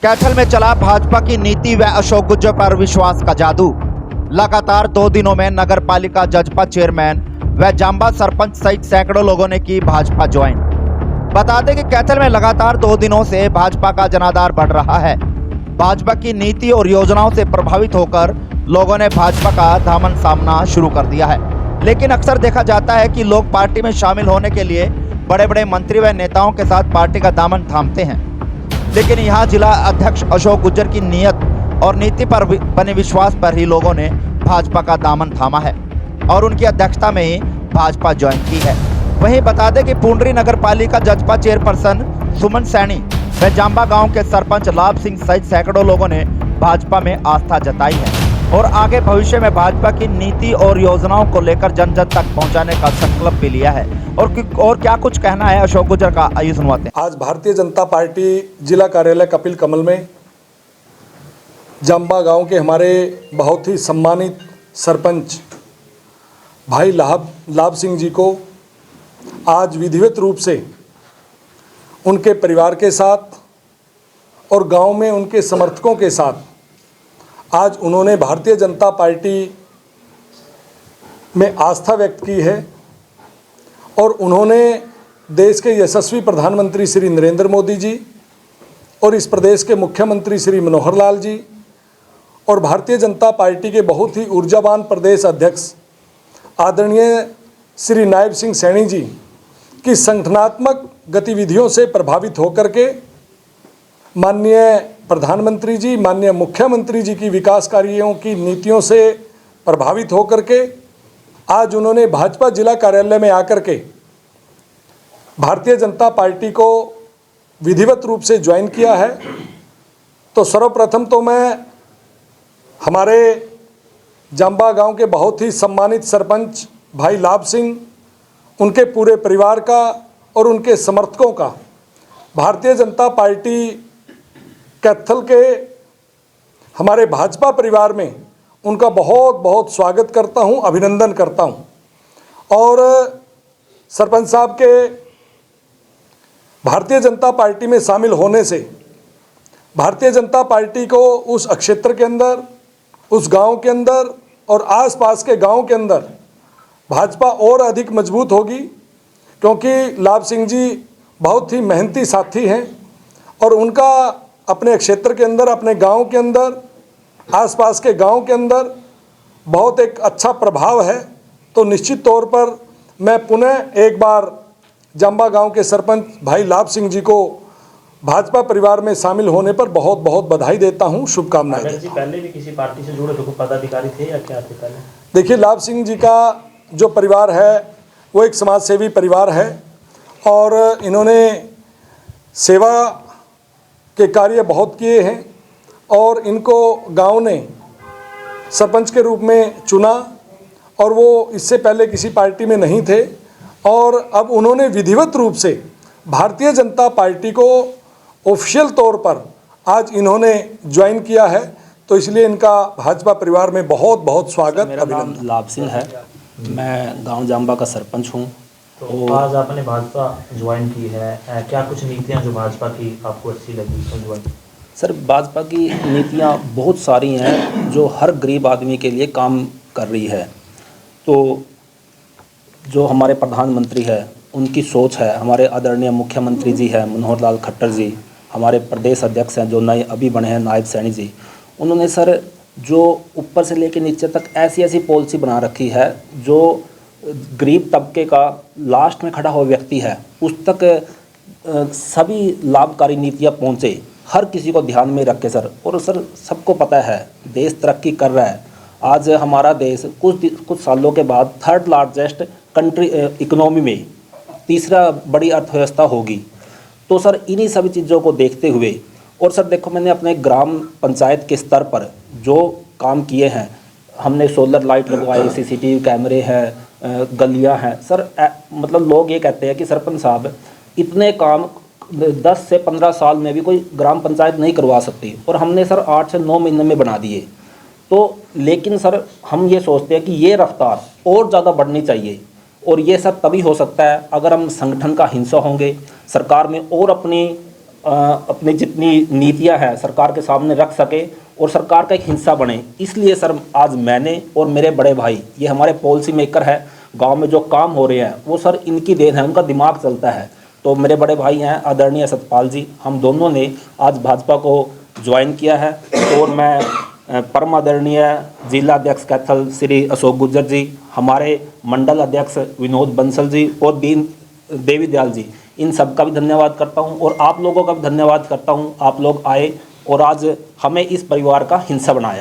कैथल में चला भाजपा की नीति व अशोक गुर्जर पर विश्वास का जादू। लगातार 2 दिनों में नगर पालिका जजपा चेयरमैन व जांबा सरपंच सहित सैकड़ों लोगों ने की भाजपा ज्वाइन। बता दें कि कैथल में लगातार 2 दिनों से भाजपा का जनाधार बढ़ रहा है। भाजपा की नीति और योजनाओं से प्रभावित होकर लोगों ने भाजपा का दामन थामना शुरू कर दिया है। लेकिन अक्सर देखा जाता है कि लोग पार्टी में शामिल होने के लिए बड़े बड़े मंत्री व नेताओं के साथ पार्टी का दामन थामते हैं, लेकिन यहाँ जिला अध्यक्ष अशोक गुर्जर की नीयत और नीति पर बने विश्वास पर ही लोगों ने भाजपा का दामन थामा है और उनकी अध्यक्षता में ही भाजपा ज्वाइन की है। वहीं बता दें कि पुंडरी नगर पालिका जजपा चेयरपर्सन सुमन सैनी व जांबा गांव के सरपंच लाभ सिंह सहित सैकड़ों लोगों ने भाजपा में आस्था जताई है और आगे भविष्य में भाजपा की नीति और योजनाओं को लेकर जन जन तक पहुंचाने का संकल्प भी लिया है। और क्या कुछ कहना है अशोक गुर्जर का, आइए सुनवाते हैं। आज भारतीय जनता पार्टी जिला कार्यालय कपिल कमल में जांबा गांव के हमारे बहुत ही सम्मानित सरपंच भाई लाभ सिंह जी को आज विधिवत रूप से उनके परिवार के साथ और गांव में उनके समर्थकों के साथ आज उन्होंने भारतीय जनता पार्टी में आस्था व्यक्त की है और उन्होंने देश के यशस्वी प्रधानमंत्री श्री नरेंद्र मोदी जी और इस प्रदेश के मुख्यमंत्री श्री मनोहर लाल जी और भारतीय जनता पार्टी के बहुत ही ऊर्जावान प्रदेश अध्यक्ष आदरणीय श्री नायब सिंह सैनी जी की संगठनात्मक गतिविधियों से प्रभावित होकर के माननीय प्रधानमंत्री जी, माननीय मुख्यमंत्री जी की विकास कार्यों की नीतियों से प्रभावित होकर के आज उन्होंने भाजपा जिला कार्यालय में आकर के भारतीय जनता पार्टी को विधिवत रूप से ज्वाइन किया है। तो सर्वप्रथम तो मैं हमारे जांबा गांव के बहुत ही सम्मानित सरपंच भाई लाभ सिंह, उनके पूरे परिवार का और उनके समर्थकों का भारतीय जनता पार्टी कैथल के हमारे भाजपा परिवार में उनका बहुत बहुत स्वागत करता हूं, अभिनंदन करता हूं। और सरपंच साहब के भारतीय जनता पार्टी में शामिल होने से भारतीय जनता पार्टी को उस क्षेत्र के अंदर, उस गांव के अंदर और आसपास के गांव के अंदर भाजपा और अधिक मजबूत होगी, क्योंकि लाभ सिंह जी बहुत ही मेहनती साथी हैं और उनका अपने क्षेत्र के अंदर, अपने गांव के अंदर, आसपास के गांव के अंदर बहुत एक अच्छा प्रभाव है। तो निश्चित तौर पर मैं पुनः एक बार जांबा गांव के सरपंच भाई लाभ सिंह जी को भाजपा परिवार में शामिल होने पर बहुत बहुत बधाई देता हूं, शुभकामनाएं देता हूं। पहले भी किसी पार्टी से जुड़े थे, पदाधिकारी थे या क्या थे पहले? देखिए, लाभ सिंह जी का जो परिवार है वो एक समाज सेवी परिवार है और इन्होंने सेवा के कार्य बहुत किए हैं और इनको गांव ने सरपंच के रूप में चुना और वो इससे पहले किसी पार्टी में नहीं थे और अब उन्होंने विधिवत रूप से भारतीय जनता पार्टी को ऑफिशियल तौर पर आज इन्होंने ज्वाइन किया है। तो इसलिए इनका भाजपा परिवार में बहुत बहुत स्वागत, अभिनंदन। लाभ सिंह है, मैं गांव जांबा का सरपंच हूं। तो आज आपने भाजपा ज्वाइन की है, क्या कुछ नीतियां जो भाजपा की आपको अच्छी लगी तो ज्वाइन? सर, भाजपा की नीतियां बहुत सारी हैं जो हर गरीब आदमी के लिए काम कर रही है। तो जो हमारे प्रधानमंत्री है उनकी सोच है, हमारे आदरणीय मुख्यमंत्री जी हैं मनोहर लाल खट्टर जी, हमारे प्रदेश अध्यक्ष हैं जो नए अभी बने हैं नायब सैनी जी, उन्होंने सर जो ऊपर से लेकर नीचे तक ऐसी ऐसी पॉलिसी बना रखी है जो गरीब तबके का लास्ट में खड़ा हुआ व्यक्ति है उस तक सभी लाभकारी नीतियाँ पहुँचे, हर किसी को ध्यान में रखे सर। और सर सबको पता है देश तरक्की कर रहा है। आज हमारा देश कुछ सालों के बाद 3rd लार्जेस्ट कंट्री इकोनॉमी में तीसरा बड़ी अर्थव्यवस्था होगी। तो सर इन्हीं सभी चीज़ों को देखते हुए और सर देखो, मैंने अपने ग्राम पंचायत के स्तर पर जो काम किए हैं, हमने सोलर लाइट लगवाई, सीसीटीवी कैमरे हैं, गलियां हैं सर। मतलब लोग ये कहते हैं कि सरपंच साहब इतने काम 10 से 15 साल में भी कोई ग्राम पंचायत नहीं करवा सकती और हमने सर 8 से 9 महीने में बना दिए। तो लेकिन सर हम ये सोचते हैं कि ये रफ्तार और ज़्यादा बढ़नी चाहिए और ये सब तभी हो सकता है अगर हम संगठन का हिस्सा होंगे, सरकार में और अपनी अपनी जितनी नीतियां हैं सरकार के सामने रख सके और सरकार का एक हिस्सा बने। इसलिए सर आज मैंने और मेरे बड़े भाई, ये हमारे पॉलिसी मेकर है, गांव में जो काम हो रहे हैं वो सर इनकी देन है, उनका दिमाग चलता है। तो मेरे बड़े भाई हैं आदरणीय सतपाल जी, हम दोनों ने आज भाजपा को ज्वाइन किया है। और मैं परम आदरणीय जिला अध्यक्ष कैथल श्री अशोक गुर्जर जी, हमारे मंडल अध्यक्ष विनोद बंसल जी और दीन देवी दयाल जी, इन सब का भी धन्यवाद करता हूं और आप लोगों का भी धन्यवाद करता हूं। आप लोग आए और आज हमें इस परिवार का हिस्सा बनाया।